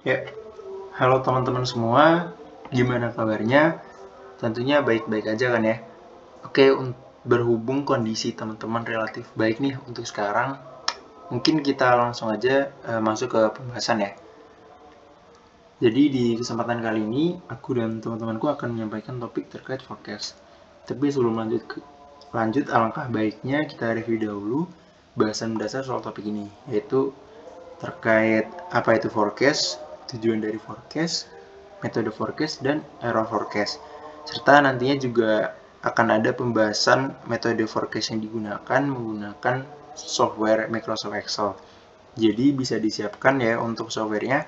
Ya, halo teman-teman semua, gimana kabarnya? Tentunya baik-baik aja kan ya? Oke, berhubung kondisi teman-teman relatif baik nih untuk sekarang, mungkin kita langsung aja masuk ke pembahasan ya. Jadi di kesempatan kali ini, aku dan teman-temanku akan menyampaikan topik terkait forecast. Tapi sebelum lanjut, alangkah baiknya kita review dahulu bahasan mendasar soal topik ini, yaitu terkait apa itu forecast, tujuan dari forecast, metode forecast, dan error forecast. Serta nantinya juga akan ada pembahasan metode forecast yang digunakan menggunakan software Microsoft Excel. Jadi bisa disiapkan ya untuk softwarenya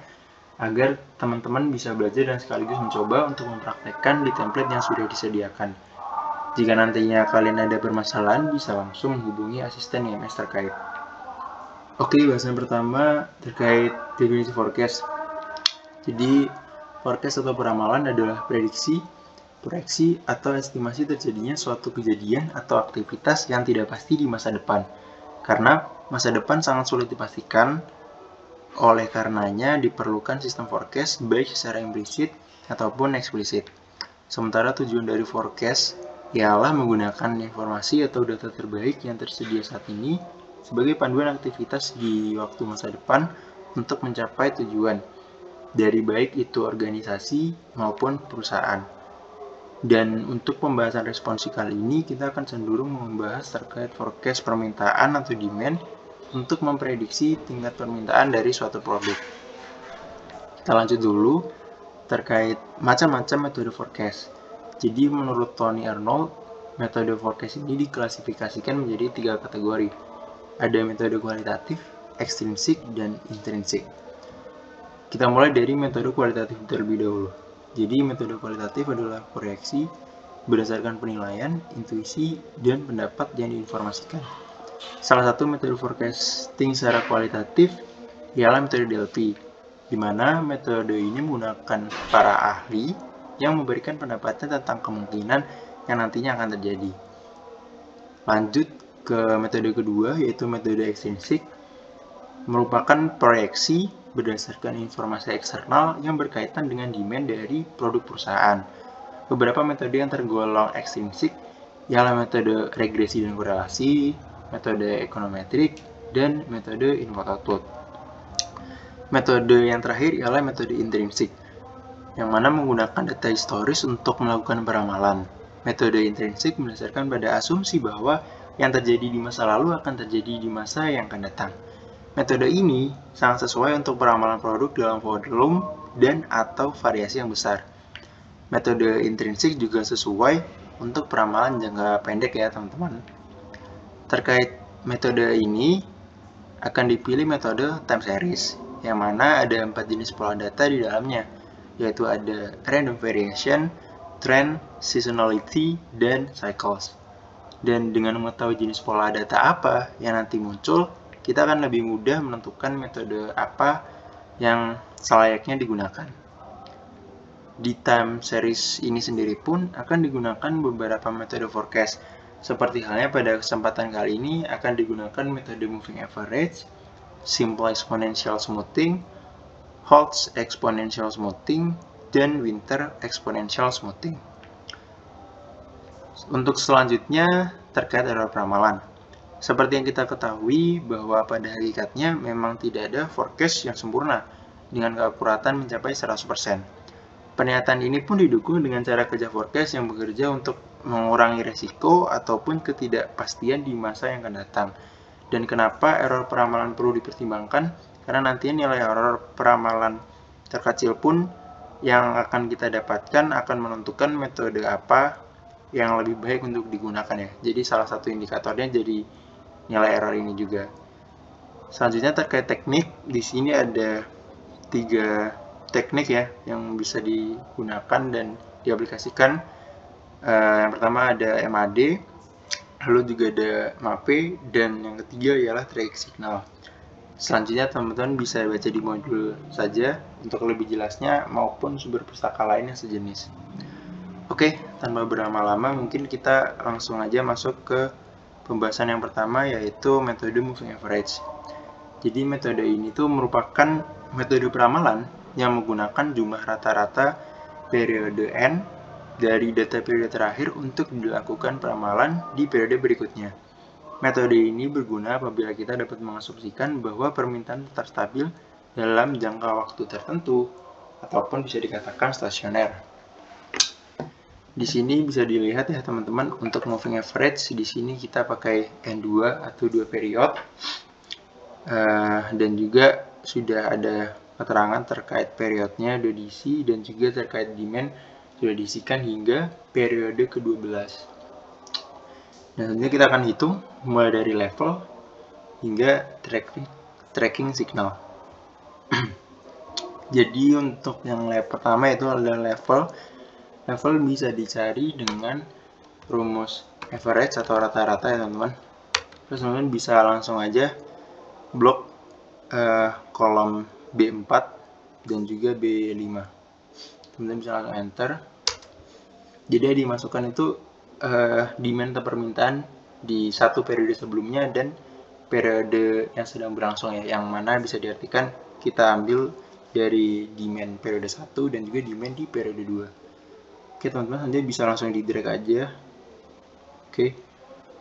agar teman-teman bisa belajar dan sekaligus mencoba untuk mempraktekkan di template yang sudah disediakan. Jika nantinya kalian ada permasalahan, bisa langsung menghubungi asisten IMS terkait. Oke, bahasan pertama terkait definisi forecast. Jadi, forecast atau peramalan adalah prediksi, proyeksi, atau estimasi terjadinya suatu kejadian atau aktivitas yang tidak pasti di masa depan. Karena masa depan sangat sulit dipastikan, oleh karenanya diperlukan sistem forecast baik secara implisit ataupun eksplisit. Sementara tujuan dari forecast ialah menggunakan informasi atau data terbaik yang tersedia saat ini sebagai panduan aktivitas di waktu masa depan untuk mencapai tujuan, dari baik itu organisasi maupun perusahaan. Dan untuk pembahasan responsi kali ini, kita akan cenderung membahas terkait forecast permintaan atau demand untuk memprediksi tingkat permintaan dari suatu produk. Kita lanjut dulu terkait macam-macam metode forecast. Jadi menurut Tony Arnold, metode forecast ini diklasifikasikan menjadi 3 kategori. Ada metode kualitatif, ekstrinsik, dan intrinsik. Kita mulai dari metode kualitatif terlebih dahulu. Jadi metode kualitatif adalah proyeksi berdasarkan penilaian, intuisi, dan pendapat yang diinformasikan. Salah satu metode forecasting secara kualitatif ialah metode DLP, di mana metode ini menggunakan para ahli yang memberikan pendapatnya tentang kemungkinan yang nantinya akan terjadi. Lanjut ke metode kedua, yaitu metode ekstrinsik, merupakan proyeksi berdasarkan informasi eksternal yang berkaitan dengan demand dari produk perusahaan. Beberapa metode yang tergolong ekstrinsik ialah metode regresi dan korelasi, metode ekonometrik, dan metode input-output. Metode yang terakhir ialah metode intrinsik, yang mana menggunakan data historis untuk melakukan peramalan. Metode intrinsik berdasarkan pada asumsi bahwa yang terjadi di masa lalu akan terjadi di masa yang akan datang. Metode ini sangat sesuai untuk peramalan produk dalam volume dan atau variasi yang besar. Metode intrinsik juga sesuai untuk peramalan jangka pendek ya teman-teman. Terkait metode ini akan dipilih metode time series, yang mana ada 4 jenis pola data di dalamnya, yaitu ada random variation, trend, seasonality, dan cycles. Dan dengan mengetahui jenis pola data apa yang nanti muncul, kita akan lebih mudah menentukan metode apa yang selayaknya digunakan. Di time series ini sendiri pun akan digunakan beberapa metode forecast. Seperti halnya pada kesempatan kali ini akan digunakan metode moving average, simple exponential smoothing, Holtz exponential smoothing, dan Winter exponential smoothing. Untuk selanjutnya terkait error peramalan. Seperti yang kita ketahui bahwa pada hakikatnya memang tidak ada forecast yang sempurna dengan keakuratan mencapai 100%. Pernyataan ini pun didukung dengan cara kerja forecast yang bekerja untuk mengurangi resiko ataupun ketidakpastian di masa yang akan datang. Dan kenapa error peramalan perlu dipertimbangkan? Karena nantinya nilai error peramalan terkecil pun yang akan kita dapatkan akan menentukan metode apa yang lebih baik untuk digunakan ya. Jadi salah satu indikatornya jadi nilai error ini juga. Selanjutnya terkait teknik, di sini ada 3 teknik ya yang bisa digunakan dan diaplikasikan. Yang pertama ada MAD, lalu juga ada MAPE, dan yang ketiga ialah track signal. Selanjutnya teman-teman bisa baca di modul saja untuk lebih jelasnya maupun sumber pustaka lain yang sejenis. Oke, tanpa berlama-lama mungkin kita langsung aja masuk ke pembahasan yang pertama, yaitu metode moving average. Jadi metode ini tuh merupakan metode peramalan yang menggunakan jumlah rata-rata periode N dari data periode terakhir untuk dilakukan peramalan di periode berikutnya. Metode ini berguna apabila kita dapat mengasumsikan bahwa permintaan tetap stabil dalam jangka waktu tertentu, ataupun bisa dikatakan stasioner. Di sini bisa dilihat ya teman-teman, untuk moving average di sini kita pakai N2 atau 2 period, dan juga sudah ada keterangan terkait periodnya sudah diisi, dan juga terkait demand sudah diisikan hingga periode ke-12. Nah, tentunya kita akan hitung mulai dari level hingga tracking signal. Jadi untuk yang pertama itu adalah level. Level bisa dicari dengan rumus average atau rata-rata ya teman-teman. Terus teman-teman bisa langsung aja blok kolom B4 dan juga B5. Teman-teman bisa langsung enter. Jadi dimasukkan itu demand atau permintaan di satu periode sebelumnya dan periode yang sedang berlangsung ya, yang mana bisa diartikan kita ambil dari demand periode 1 dan juga demand di periode 2. Oke teman-teman, nanti bisa langsung di drag aja. Oke,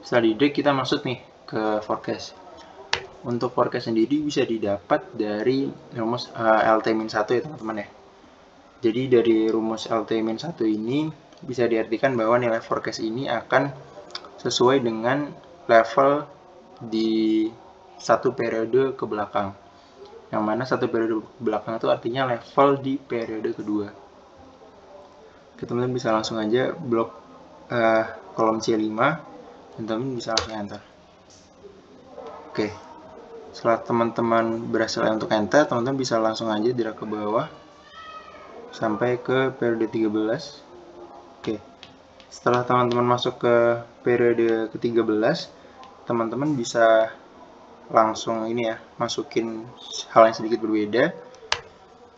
setelah di drag kita masuk nih ke forecast. Untuk forecast sendiri bisa didapat dari rumus LT-1 ya teman-teman ya. Jadi dari rumus LT-1 ini bisa diartikan bahwa nilai forecast ini akan sesuai dengan level di satu periode ke belakang. Yang mana satu periode ke belakang itu artinya level di periode kedua. Teman-teman bisa langsung aja blok kolom C5 dan teman-teman bisa langsung enter. Oke, setelah teman-teman berhasil untuk enter, teman-teman bisa langsung aja drag ke bawah sampai ke periode 13. Oke, setelah teman-teman masuk ke periode ke-13, teman-teman bisa langsung ini ya, masukin hal yang sedikit berbeda.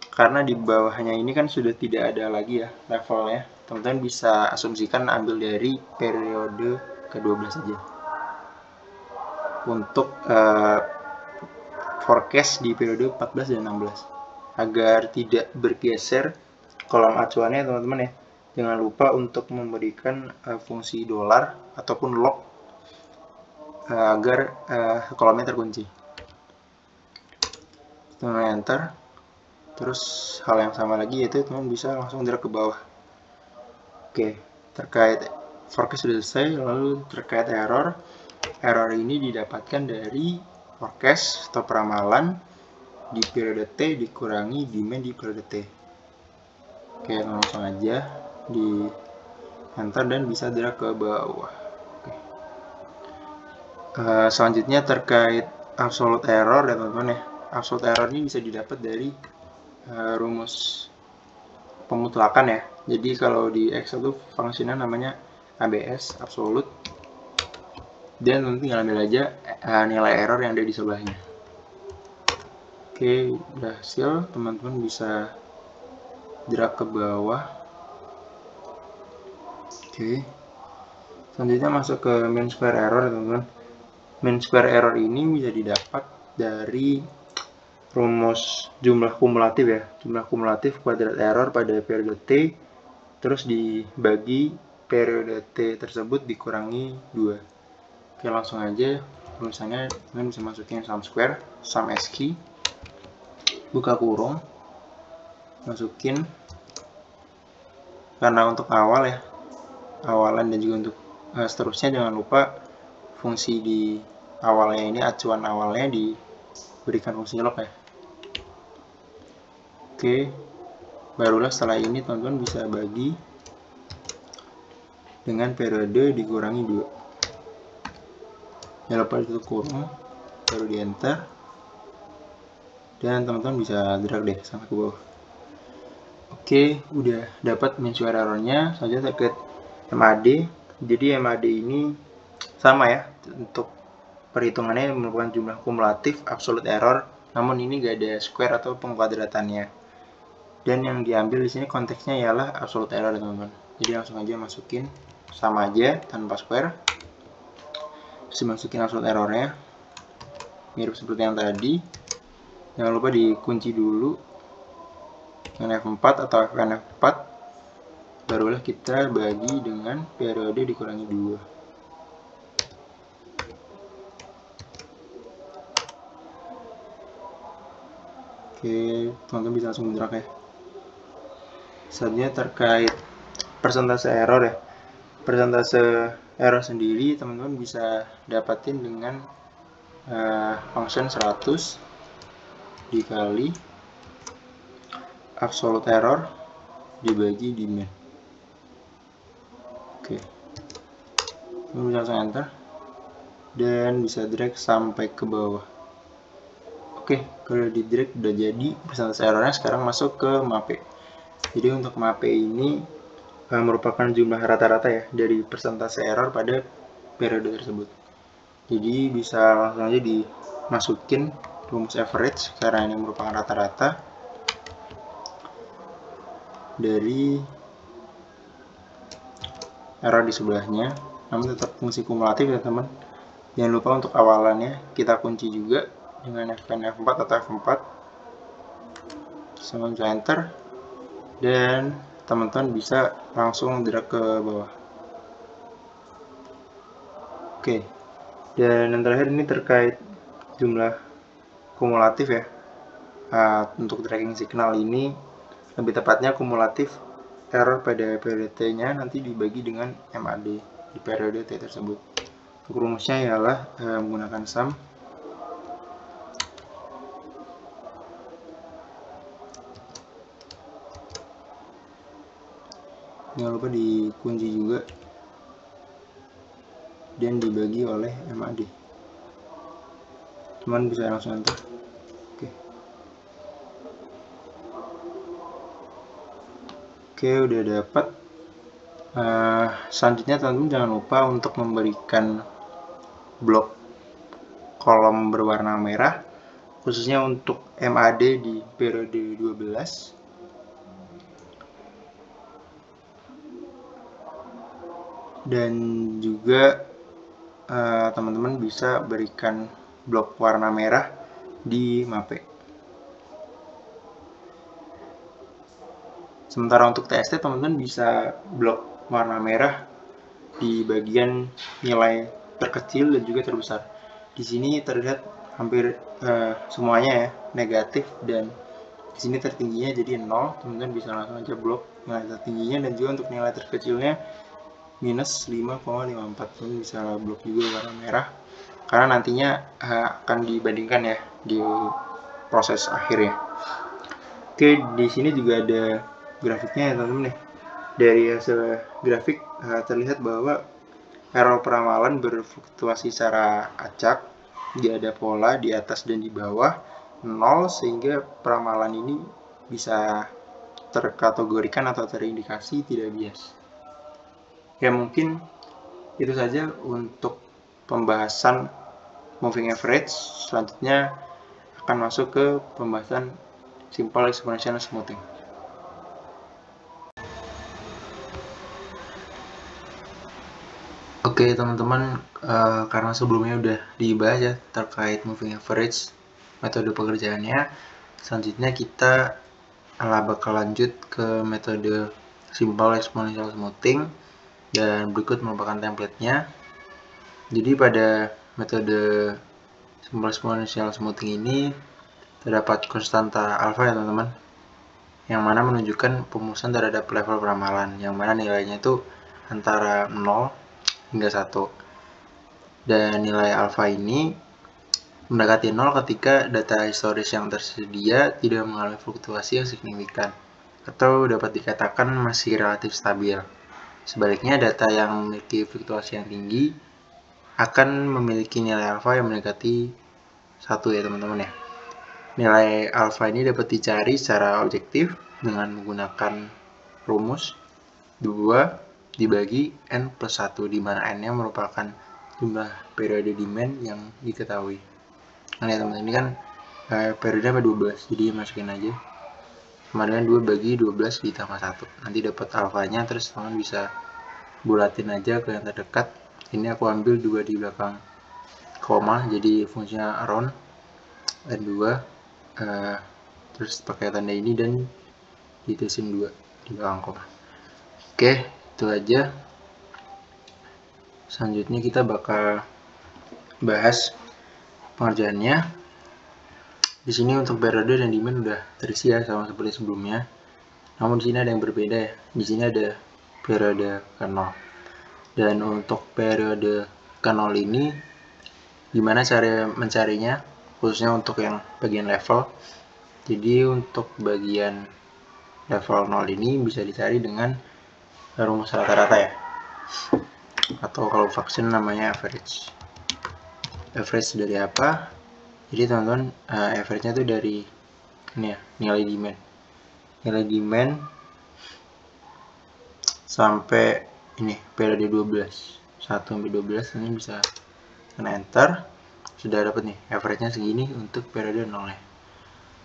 Karena di bawahnya ini kan sudah tidak ada lagi ya levelnya, teman-teman bisa asumsikan ambil dari periode ke-12 saja untuk forecast di periode 14 dan 16 agar tidak bergeser kolom acuannya teman-teman ya. Jangan lupa untuk memberikan fungsi dolar ataupun log agar kolomnya terkunci. Teman enter. Terus hal yang sama lagi yaitu teman bisa langsung drag ke bawah. Oke, terkait forecast sudah selesai, lalu terkait error. Error ini didapatkan dari forecast atau peramalan di periode T dikurangi demand di periode T. Oke, langsung aja di enter dan bisa drag ke bawah. Oke. Selanjutnya terkait absolute error ya teman-teman ya. Absolute error ini bisa didapat dari rumus pemutlakan ya. Jadi kalau di Excel itu fungsinya namanya ABS, absolute, dan nanti tinggal ambil aja nilai error yang ada di sebelahnya. Oke, berhasil. Teman-teman bisa drag ke bawah. Oke, selanjutnya masuk ke mean square error teman-teman. Mean square error ini bisa didapat dari rumus jumlah kumulatif ya, jumlah kumulatif kuadrat error pada periode T terus dibagi periode T tersebut dikurangi 2. Oke, langsung aja tulisannya kalian bisa masukin sum square, sum SQ, buka kurung, masukin karena untuk awal ya, awalan dan juga untuk seterusnya jangan lupa fungsi di awalnya ini, acuan awalnya diberikan fungsi log ya. Oke, barulah setelah ini teman-teman bisa bagi dengan periode dikurangi 2. Jangan lupa ditutup kurung, baru di enter, dan teman-teman bisa drag deh sampai ke bawah. Oke, udah dapat mean square errornya. Saja terkait MAD. Jadi MAD ini sama ya, untuk perhitungannya merupakan jumlah kumulatif absolute error, namun ini gak ada square atau pengkuadratannya. Dan yang diambil di sini konteksnya ialah absolute error teman-teman. Jadi langsung aja masukin, sama aja tanpa square. Bisa masukin absolute errornya, mirip seperti yang tadi. Jangan lupa dikunci dulu dengan F4 atau Fn F4, barulah kita bagi dengan periode dikurangi 2. Oke, teman-teman bisa langsung drag ya. Selanjutnya terkait persentase error ya. Persentase error sendiri teman-teman bisa dapatin dengan function 100 dikali absolute error dibagi demand. Oke, bisa langsung enter dan bisa drag sampai ke bawah. Oke, kalau di drag udah jadi persentase errornya. Sekarang masuk ke MAPE. Jadi untuk MAPE ini merupakan jumlah rata-rata ya dari persentase error pada periode tersebut. Jadi bisa langsung aja dimasukin rumus average karena ini merupakan rata-rata dari error di sebelahnya, namun tetap fungsi kumulatif ya teman. Jangan lupa untuk awalannya kita kunci juga dengan Fn F4 atau F4. Sama bisa enter dan teman-teman bisa langsung drag ke bawah. Oke, dan yang terakhir ini terkait jumlah kumulatif ya. Untuk tracking signal ini lebih tepatnya kumulatif error pada periode T-nya nanti dibagi dengan MAD di periode T tersebut. Untuk rumusnya ialah menggunakan sum jangan lupa dikunci juga dan dibagi oleh MAD. Teman bisa langsung enter. Oke, udah dapat. Selanjutnya teman-teman jangan lupa untuk memberikan blok kolom berwarna merah khususnya untuk MAD di periode 12. Dan juga teman-teman bisa berikan blok warna merah di MAPE. Sementara untuk TST teman-teman bisa blok warna merah di bagian nilai terkecil dan juga terbesar. Di sini terlihat hampir semuanya ya negatif dan di sini tertingginya jadi 0. Teman-teman bisa langsung aja blok nilai tertingginya dan juga untuk nilai terkecilnya minus 5,54. Teman bisa blok juga warna merah karena nantinya akan dibandingkan ya di proses akhirnya. Oke, di sini juga ada grafiknya ya teman-teman nih. Dari hasil grafik terlihat bahwa error peramalan berfluktuasi secara acak. Dia ada pola di atas dan di bawah 0 sehingga peramalan ini bisa terkategorikan atau terindikasi tidak bias. Ya mungkin itu saja untuk pembahasan moving average. Selanjutnya akan masuk ke pembahasan simple exponential smoothing. Oke teman-teman, karena sebelumnya udah dibahas ya terkait moving average, metode pekerjaannya, selanjutnya kita bakal lanjut ke metode simple exponential smoothing dan berikut merupakan template-nya. Jadi pada metode simple exponential smoothing ini terdapat konstanta alfa ya teman-teman, yang mana menunjukkan pemutusan terhadap level peramalan, yang mana nilainya itu antara 0 hingga 1. Dan nilai alfa ini mendekati 0 ketika data historis yang tersedia tidak mengalami fluktuasi yang signifikan atau dapat dikatakan masih relatif stabil. Sebaliknya, data yang memiliki fluktuasi yang tinggi akan memiliki nilai alfa yang mendekati 1 ya teman-teman ya. Nilai alfa ini dapat dicari secara objektif dengan menggunakan rumus 2 dibagi N plus 1, di mana N-nya merupakan jumlah periode demand yang diketahui. Nah ya teman-teman, ini kan periode sampai 12, jadi masukin aja. Kemudian 2 bagi 12 ditambah 1. Nanti dapat alfanya, terus teman bisa bulatin aja ke yang terdekat. Ini aku ambil 2 di belakang koma, jadi fungsinya round. Dan 2, terus pakai tanda ini dan ditulisin 2 di belakang koma. Oke, itu aja. Selanjutnya kita bakal bahas pengerjaannya. Di sini untuk periode dan demand udah terisi ya sama seperti sebelumnya. Namun di sini ada yang berbeda ya. Di sini ada periode ke 0. Dan untuk periode ke 0 ini gimana cara mencarinya, khususnya untuk yang bagian level. Jadi untuk bagian level 0 ini bisa dicari dengan rumus rata-rata ya, atau kalau function namanya average. Average dari apa? Jadi teman-teman, average-nya itu dari ini ya, nilai demand sampai ini periode 12, 1 sampai 12. Ini bisa kena enter, sudah dapat nih average-nya segini untuk periode 0 ya.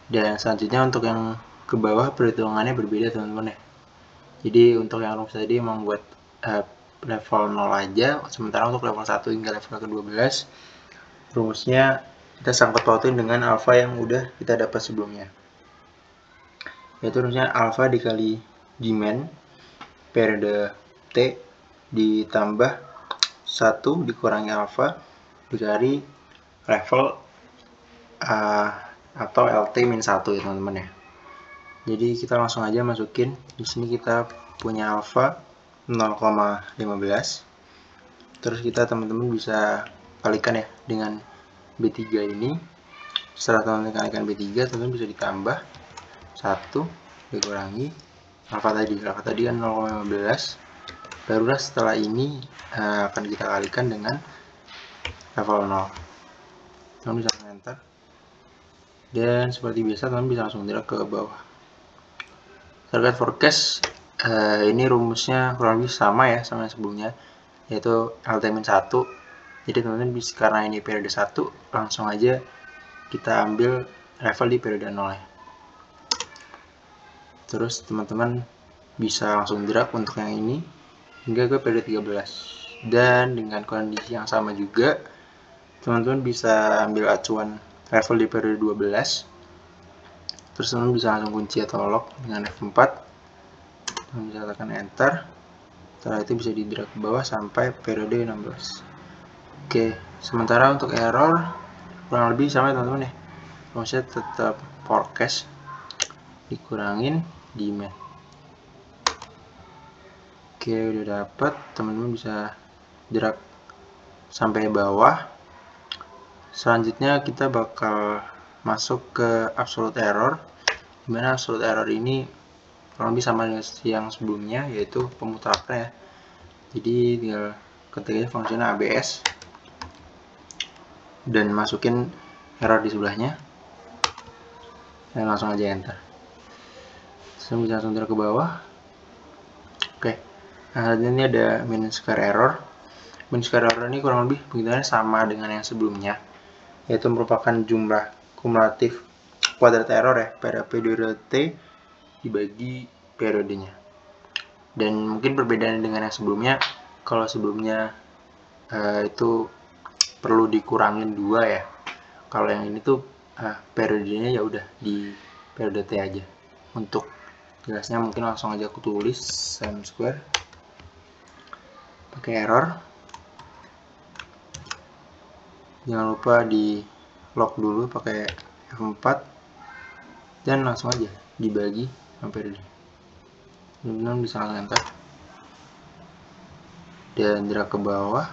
Dan selanjutnya untuk yang ke bawah perhitungannya berbeda teman-teman ya. Jadi untuk yang rumus tadi emang buat level 0 aja, sementara untuk level 1 hingga level ke-12 rumusnya kita sangkut pautin dengan alpha yang udah kita dapat sebelumnya, yaitu rumusnya alpha dikali demand periode T ditambah 1 dikurangi alpha dikali level atau LT min 1 ya teman-teman ya. Jadi kita langsung aja masukin. Di sini kita punya alpha 0,15. Terus kita teman-teman bisa kalikan ya dengan B3 ini. Setelah teman-teman kalikan B3, teman-teman bisa ditambah 1 dikurangi alpha tadi kan 0,15. Barulah setelah ini akan kita kalikan dengan level 0. Teman bisa enter. Dan seperti biasa teman bisa langsung drag ke bawah. Target forecast ini rumusnya kurang lebih sama ya sama yang sebelumnya, yaitu LT-1. Jadi teman-teman bisa, karena ini periode 1, langsung aja kita ambil level di periode 0 ya. Terus teman-teman bisa langsung drag untuk yang ini hingga ke periode 13. Dan dengan kondisi yang sama juga, teman-teman bisa ambil acuan level di periode 12. Terus teman bisa langsung kunci atau lock dengan F4. Teman bisa tekan enter. Setelah itu bisa di drag ke bawah sampai periode 16. Oke, sementara untuk error kurang lebih sama teman-teman ya. Rumusnya tetap forecast dikurangin demand. Oke, udah dapat. Teman-teman bisa drag sampai bawah. Selanjutnya kita bakal masuk ke absolute error, dimana absolute error ini kurang lebih sama dengan yang sebelumnya, yaitu pemutarannya ya. Jadi tinggal ketik aja fungsinya ABS dan masukin error di sebelahnya dan langsung aja enter. Saya bisa langsung ke bawah. Oke, nah ini ada mean square error. Mean square error ini kurang lebih penghitungannya sama dengan yang sebelumnya, yaitu merupakan jumlah kumulatif kuadrat error ya pada periode T dibagi periodenya. Dan mungkin perbedaan dengan yang sebelumnya, kalau sebelumnya itu perlu dikurangin 2 ya. Kalau yang ini tuh periodenya ya udah di periode T aja. Untuk jelasnya mungkin langsung aja aku tulis sum square pakai error. Jangan lupa di lock dulu pakai F4 dan langsung aja dibagi sampai ini. Teman-teman bisa langsung enter dan drag ke bawah.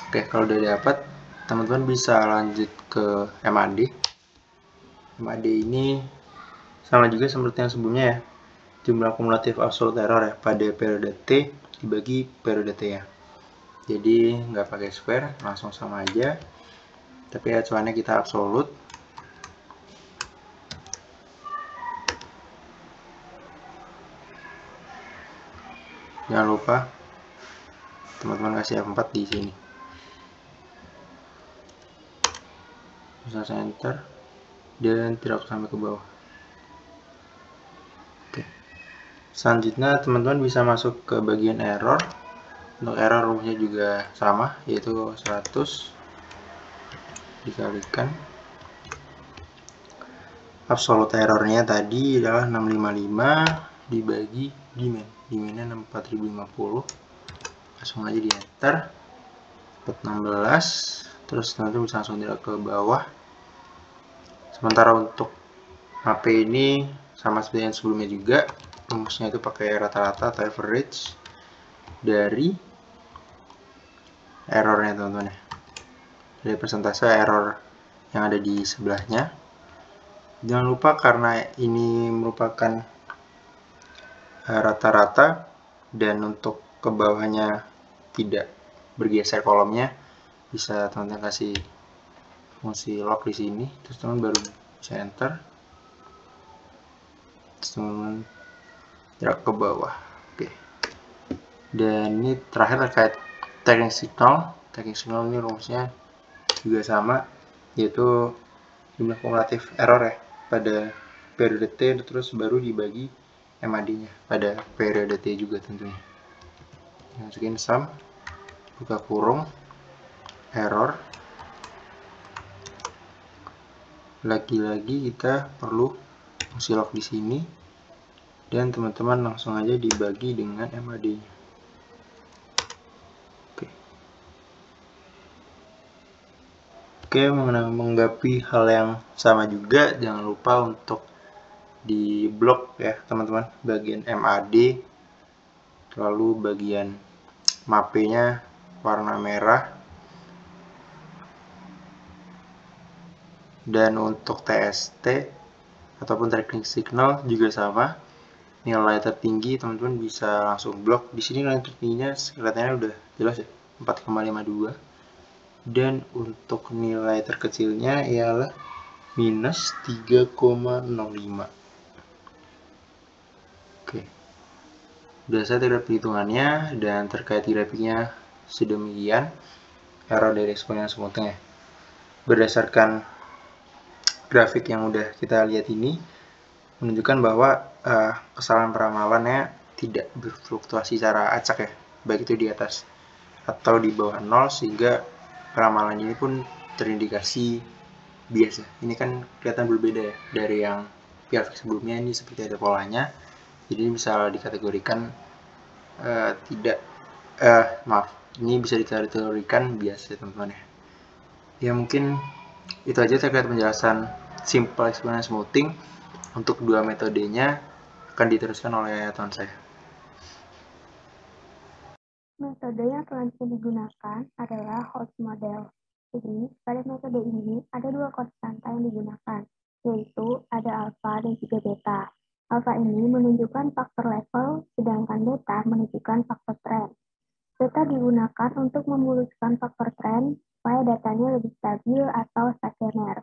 Oke, kalau udah dapat, teman-teman bisa lanjut ke MAD. MAD ini sama juga seperti yang sebelumnya ya, jumlah kumulatif absolute error ya pada periode T dibagi periode T ya. Jadi nggak pakai square, langsung sama aja, tapi acuannya kita absolute. Jangan lupa teman-teman kasih F4 di sini. Bisa saya enter dan tidak sampai ke bawah. Oke. Selanjutnya teman-teman bisa masuk ke bagian error. Untuk error rumusnya juga sama, yaitu 100 dikalikan absolute errornya tadi adalah 655 dibagi demand. Demandnya 64050. Langsung aja di enter. Dapat 16. Terus nanti bisa langsung drag ke bawah. Sementara untuk HP ini sama seperti yang sebelumnya juga, rumusnya itu pakai rata-rata atau average dari errornya teman-teman ya. Dari persentase error yang ada di sebelahnya. Jangan lupa karena ini merupakan rata-rata dan untuk ke bawahnya tidak bergeser kolomnya, bisa teman-teman kasih fungsi lock di sini, terus teman baru bisa enter, terus teman drag ke bawah. Oke. Dan ini terakhir terkait tagging signal. Tagging signal ini rumusnya juga sama, yaitu jumlah kumulatif error ya pada periode T, terus baru dibagi MAD-nya pada periode T juga tentunya. Masukin sum, buka kurung, error. Lagi-lagi kita perlu fungsi lock di sini, dan teman-teman langsung aja dibagi dengan MAD-nya. Oke, menanggapi hal yang sama juga, jangan lupa untuk di blok ya teman-teman, bagian MAD, lalu bagian MAP-nya warna merah, dan untuk TST ataupun tracking signal juga sama, nilai tertinggi teman-teman bisa langsung blok. Di sini nilai tertingginya kelihatannya udah jelas ya, 4,52, dan untuk nilai terkecilnya ialah minus 3,05. Oke, udah saya terhadap perhitungannya, dan terkait grafiknya sedemikian error dari eksponen smoothing ya. Berdasarkan grafik yang udah kita lihat ini menunjukkan bahwa kesalahan peramalannya tidak berfluktuasi secara acak ya, baik itu di atas atau di bawah 0, sehingga peramalan ini pun terindikasi biasa. Ini kan kelihatan berbeda ya dari yang grafik sebelumnya, ini seperti ada polanya, jadi bisa dikategorikan ini bisa dikategorikan biasa teman-teman ya. Ya mungkin itu aja terkait penjelasan simple exponential smoothing. Untuk dua metodenya akan diteruskan oleh teman saya. Metode yang selanjutnya digunakan adalah Hodge model. Jadi, pada metode ini ada dua konstanta yang digunakan, yaitu ada alfa dan juga beta. Alfa ini menunjukkan faktor level, sedangkan beta menunjukkan faktor tren. Beta digunakan untuk memuluskan faktor tren supaya datanya lebih stabil atau stasioner.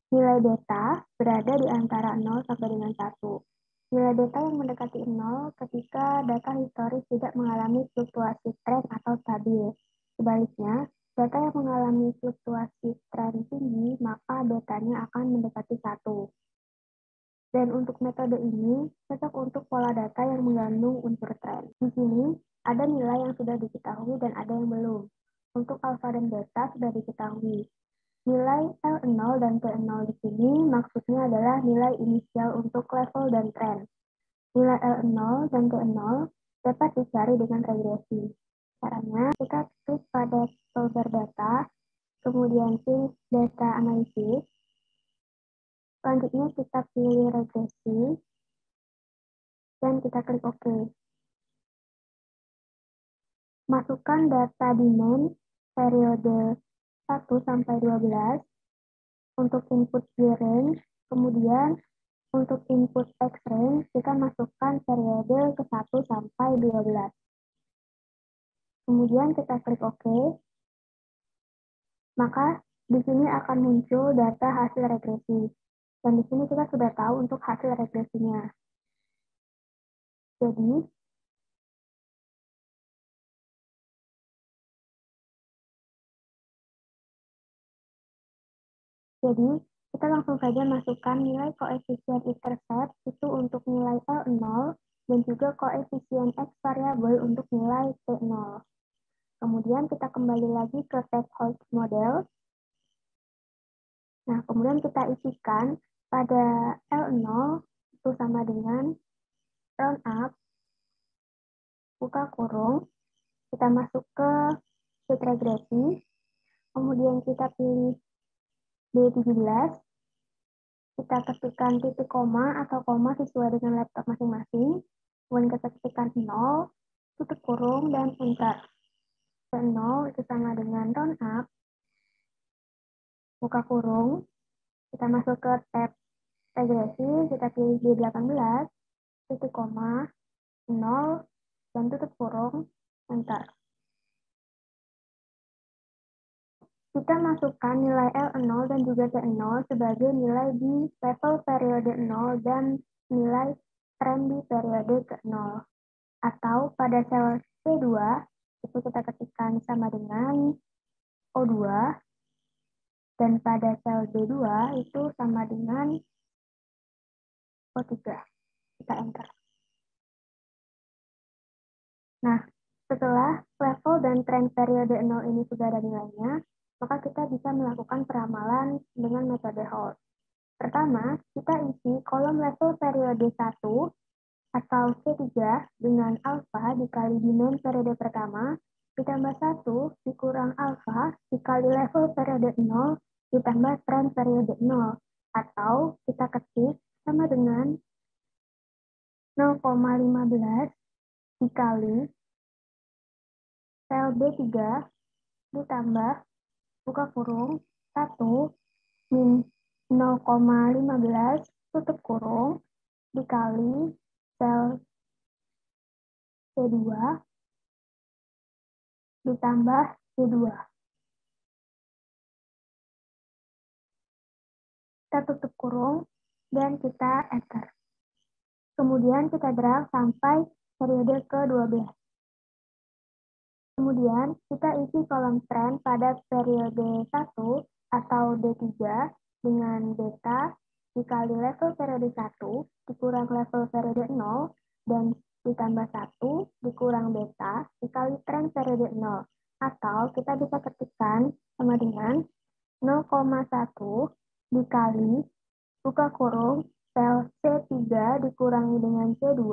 Nilai beta berada di antara 0 sampai dengan 1. Nilai beta yang mendekati 0 ketika data historis tidak mengalami fluktuasi tren atau stabil. Sebaliknya, data yang mengalami fluktuasi tren tinggi, maka betanya akan mendekati 1. Dan untuk metode ini, cocok untuk pola data yang mengandung unsur tren. Di sini, ada nilai yang sudah diketahui dan ada yang belum. Untuk alfa dan beta sudah diketahui. Nilai L0 dan T0 di sini maksudnya adalah nilai inisial untuk level dan tren. Nilai L0 dan T0 dapat dicari dengan regresi. Caranya, kita klik pada solver data, kemudian pilih data analisis, selanjutnya kita pilih regresi, dan kita klik OK. Masukkan data demand periode 1 sampai 12 untuk input Y range, kemudian untuk input X range kita masukkan periode ke 1 sampai 12. Kemudian kita klik OK. Maka di sini akan muncul data hasil regresi. Dan di sini kita sudah tahu untuk hasil regresinya. Jadi kita langsung saja masukkan nilai koefisien intercept itu untuk nilai L0 dan juga koefisien X variabel untuk nilai T0. Kemudian kita kembali lagi ke tag Hodge model. Nah, kemudian kita isikan Pada L0 itu sama dengan round up, buka kurung, kita masuk ke state regresi, kemudian kita pilih B17, kita ketikkan titik koma atau koma sesuai dengan laptop masing-masing, kemudian kita ketikkan 0, tutup kurung, dan enter. 0 itu sama dengan round up, buka kurung, kita masuk ke tab regresi, kita pilih B18, titik koma, 0, dan tutup kurung, enter. Kita masukkan nilai L0 dan juga T0 sebagai nilai di level periode 0 dan nilai tren di periode ke-0. Atau pada sel C2, itu kita ketikkan sama dengan O2, dan pada sel B2 itu sama dengan O3. Kita enter. Nah, setelah level dan tren periode 0 ini sudah ada nilainya, maka kita bisa melakukan peramalan dengan metode Holt. Pertama, kita isi kolom level periode 1 atau C3 dengan alfa dikali dimen periode pertama ditambah 1 dikurang alfa dikali level periode 0 ditambah tren periode 0, atau kita ketik sama dengan 0,15 dikali sel B3 ditambah buka kurung 1 min 0,15 tutup kurung dikali sel C2 ditambah C2. Kita tutup kurung dan kita enter. Kemudian kita drag sampai periode ke-12. Kemudian kita isi kolom tren pada periode 1 atau D3 dengan beta dikali level periode 1 dikurang level periode 0 dan ditambah 1 dikurang beta dikali tren periode 0. Atau kita bisa ketikkan sama dengan 0,1 dikali buka kurung sel C3 dikurangi dengan C2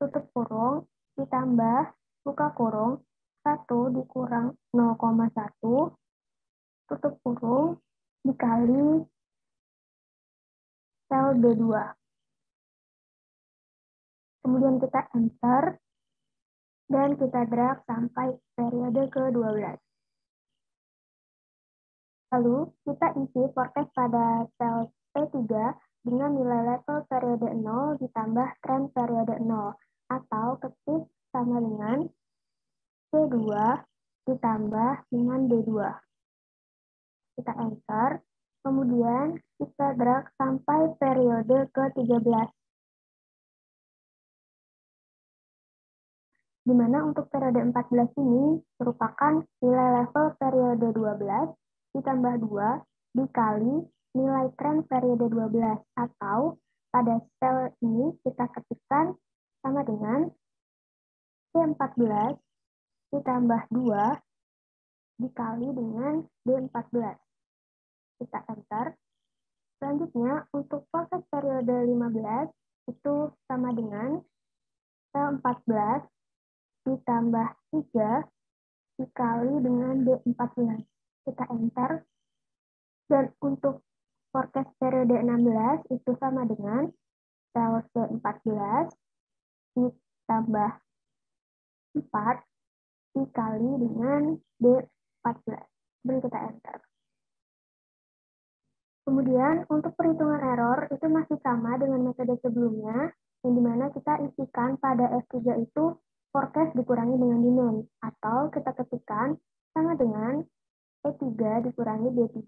tutup kurung ditambah buka kurung 1 dikurang 0,1 tutup kurung dikali sel B2. Kemudian kita enter dan kita drag sampai periode ke-12. Lalu kita isi forecast pada sel P3 dengan nilai level periode 0 ditambah tren periode 0, atau ketik sama dengan C2 ditambah dengan D2. Kita enter, kemudian kita drag sampai periode ke-13. Di mana untuk periode 14 ini merupakan nilai level periode 12 ditambah 2 dikali nilai tren periode 12, atau pada sel ini kita ketikkan sama dengan C14 ditambah 2 dikali dengan D14. Kita enter. Selanjutnya, untuk proses periode 15 itu sama dengan C14 ditambah 3 dikali dengan D14. Kita enter. Dan untuk forecast periode 16 itu sama dengan sel C14 ditambah 4 dikali dengan D14. Dan kita enter. Kemudian untuk perhitungan error itu masih sama dengan metode sebelumnya, yang dimana kita isikan pada F3 itu forecast dikurangi dengan dimen, atau kita ketikkan sama dengan E3 dikurangi D3.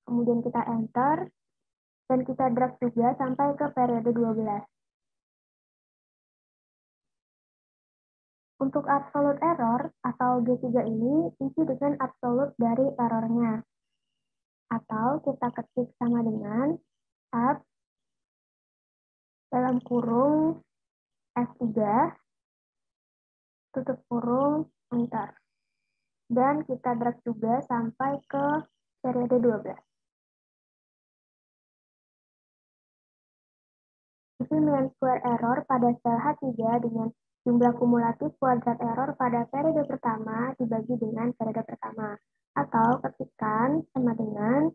Kemudian kita enter, dan kita drag juga sampai ke periode 12. Untuk absolute error atau G3 ini isi dengan absolute dari errornya. Atau kita ketik sama dengan tab dalam kurung F3 tutup kurung enter. dan kita drag juga sampai ke periode 12. Isi mean square error pada sel H3 dengan jumlah kumulatif kuadrat error pada periode pertama dibagi dengan periode pertama. Atau ketikkan sama dengan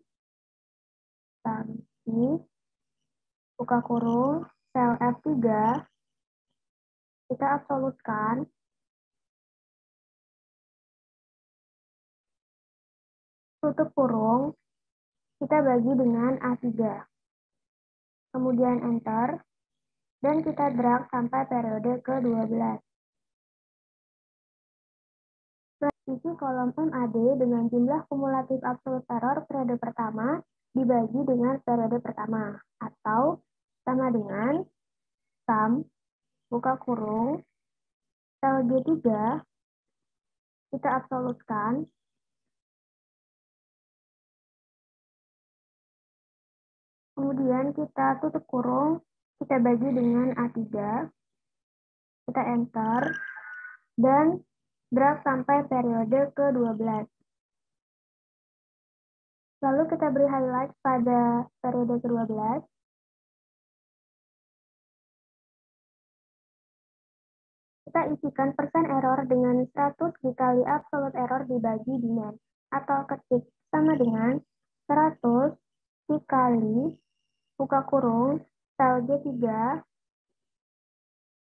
buka kurung sel F3, kita absolutkan, tutup kurung, kita bagi dengan A3. Kemudian enter, dan kita drag sampai periode ke-12. Isi kolom MAD dengan jumlah kumulatif absolut error periode pertama dibagi dengan periode pertama, atau sama dengan sum, buka kurung, sel G3, kita absolutkan, kemudian kita tutup kurung, kita bagi dengan A3, kita enter, dan drag sampai periode ke-12. Lalu kita beri highlight pada periode ke-12. Kita isikan persen error dengan 100 dikali absolute error dibagi demand, atau ketik sama dengan 100 dikali buka kurung sel G3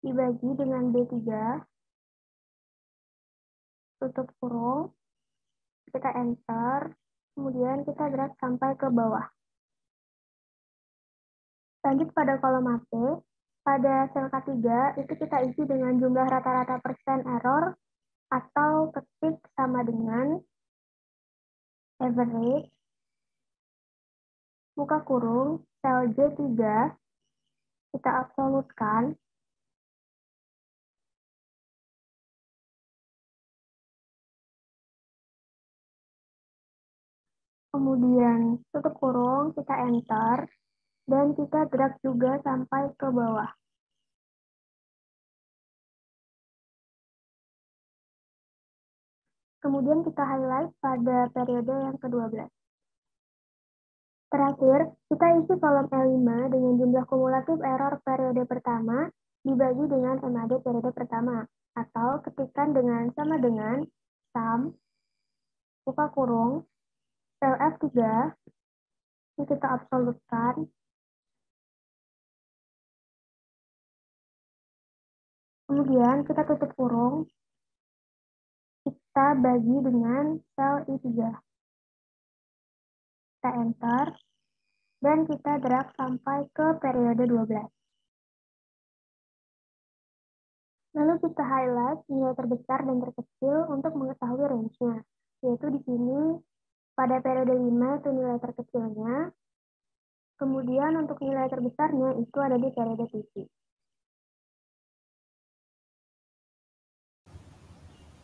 dibagi dengan B3, tutup kurung, kita enter, kemudian kita drag sampai ke bawah. Lanjut pada kolom AC, pada sel K3 itu kita isi dengan jumlah rata-rata persen error, atau ketik sama dengan average, buka kurung, sel J3, kita absolutkan, kemudian tutup kurung, kita enter, dan kita drag juga sampai ke bawah. Kemudian kita highlight pada periode yang ke-12. Terakhir, kita isi kolom E5 dengan jumlah kumulatif error periode pertama dibagi dengan MAD periode pertama, atau ketikkan dengan sama dengan sum, buka kurung, sel F3, ini kita absolutkan, kemudian kita tutup kurung, kita bagi dengan sel I3. Kita enter, dan kita drag sampai ke periode 12. Lalu kita highlight nilai terbesar dan terkecil untuk mengetahui range-nya, yaitu di sini pada periode 5 itu nilai terkecilnya, kemudian untuk nilai terbesarnya itu ada di periode 7.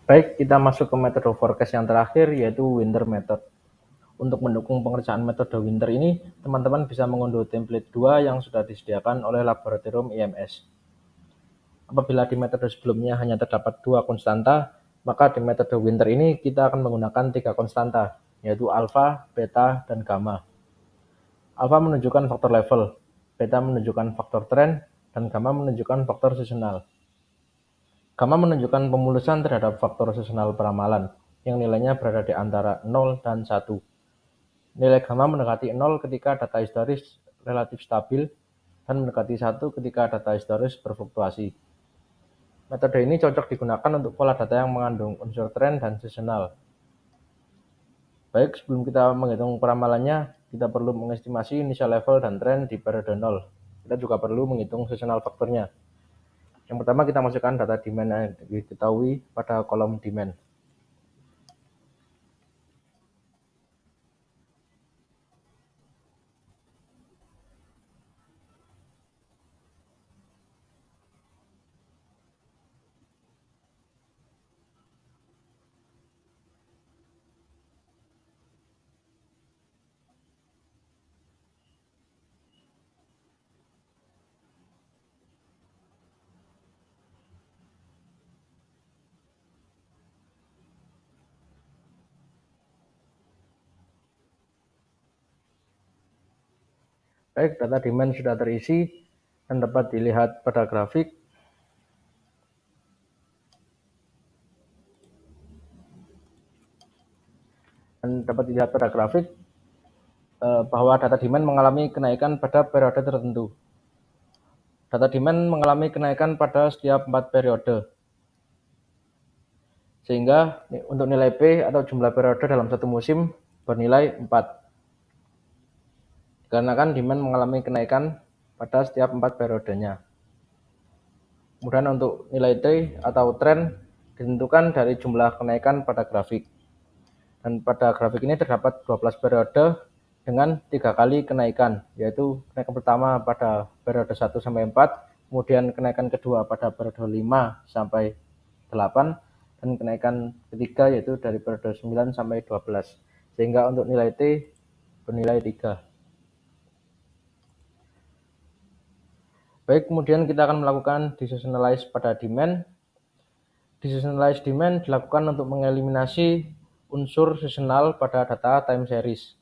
Baik, kita masuk ke metode forecast yang terakhir, yaitu winter method. Untuk mendukung pengerjaan metode winter ini, teman-teman bisa mengunduh template 2 yang sudah disediakan oleh laboratorium IMS. Apabila di metode sebelumnya hanya terdapat 2 konstanta, maka di metode winter ini kita akan menggunakan 3 konstanta, yaitu alpha, beta, dan gamma. Alpha menunjukkan faktor level, beta menunjukkan faktor trend, dan gamma menunjukkan faktor seasonal. Gamma menunjukkan pemulusan terhadap faktor seasonal peramalan, yang nilainya berada di antara 0 dan 1. Nilai gamma mendekati 0 ketika data historis relatif stabil, dan mendekati 1 ketika data historis berfluktuasi. Metode ini cocok digunakan untuk pola data yang mengandung unsur tren dan seasonal. Baik, sebelum kita menghitung peramalannya, kita perlu mengestimasi initial level dan tren di periode 0. Kita juga perlu menghitung seasonal faktornya. Yang pertama, kita masukkan data demand yang diketahui pada kolom demand. Baik, data demand sudah terisi dan dapat dilihat pada grafik. Bahwa data demand mengalami kenaikan pada periode tertentu. Data demand mengalami kenaikan pada setiap 4 periode. Sehingga untuk nilai P atau jumlah periode dalam satu musim bernilai 4. Dikarenakan demand mengalami kenaikan pada setiap 4 periodenya. Kemudian untuk nilai T atau tren ditentukan dari jumlah kenaikan pada grafik. Dan pada grafik ini terdapat 12 periode dengan 3 kali kenaikan, yaitu kenaikan pertama pada periode 1 sampai 4, kemudian kenaikan kedua pada periode 5 sampai 8, dan kenaikan ketiga yaitu dari periode 9 sampai 12. Sehingga untuk nilai T bernilai 3. Baik, kemudian kita akan melakukan deseasonalize pada demand. Deseasonalize demand dilakukan untuk mengeliminasi unsur seasonal pada data time series.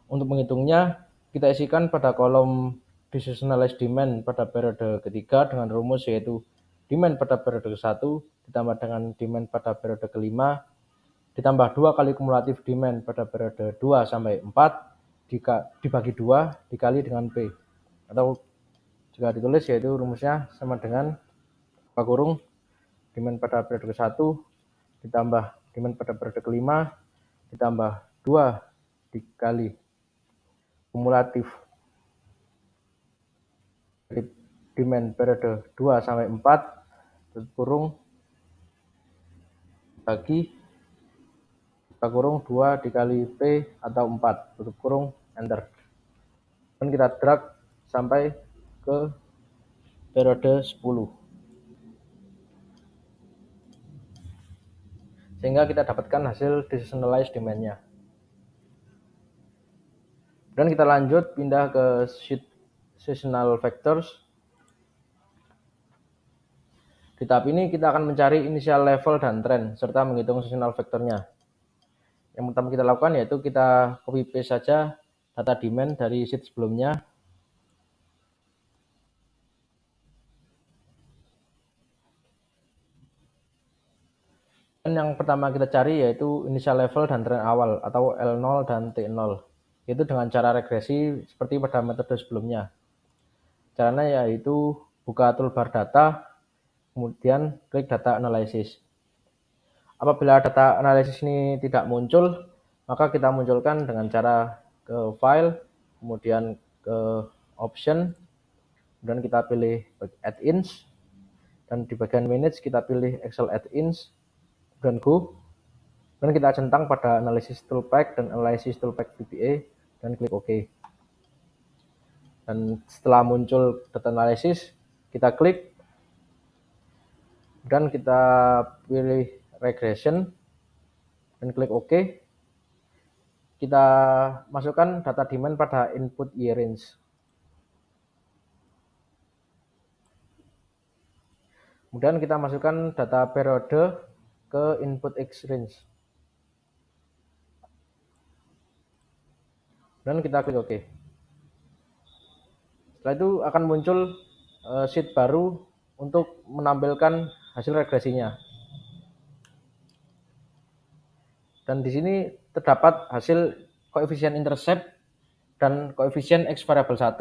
Untuk menghitungnya, kita isikan pada kolom deseasonalize demand pada periode ketiga dengan rumus yaitu demand pada periode ke-1 ditambah dengan demand pada periode ke-5 ditambah 2 kali kumulatif demand pada periode 2 sampai 4 dibagi 2 dikali dengan P. Atau jika ditulis yaitu rumusnya sama dengan kurung demand pada periode ke-1 ditambah demand pada periode ke-5 ditambah 2 dikali kumulatif dari demand periode 2 sampai 4 tutup kurung bagi buka kurung 2 dikali P atau 4 tutup kurung enter. Dan kita drag sampai ke periode 10. Sehingga kita dapatkan hasil deseasonalize demand-nya. Dan kita lanjut pindah ke sheet seasonal factors. Di tahap ini kita akan mencari initial level dan trend serta menghitung seasonal factor-nya. Yang pertama kita lakukan yaitu kita copy paste saja data demand dari sheet sebelumnya. Dan yang pertama kita cari yaitu initial level dan trend awal atau L0 dan T0. Yaitu dengan cara regresi seperti pada metode sebelumnya. Caranya yaitu buka toolbar data, kemudian klik data analysis. Apabila data analysis ini tidak muncul, maka kita munculkan dengan cara ke file, kemudian ke option, dan kita pilih add-ins, dan di bagian manage kita pilih Excel add-ins, dan go, dan kita centang pada analysis toolpack dan analysis toolpack VBA, dan klik OK. Dan setelah muncul data analysis, kita klik dan kita pilih regression dan klik OK. Kita masukkan data demand pada input year range. Kemudian kita masukkan data periode ke input X range. Dan kita klik OK. Setelah itu akan muncul sheet baru untuk menampilkan hasil regresinya. Dan di sini terdapat hasil koefisien intercept dan koefisien X variabel 1.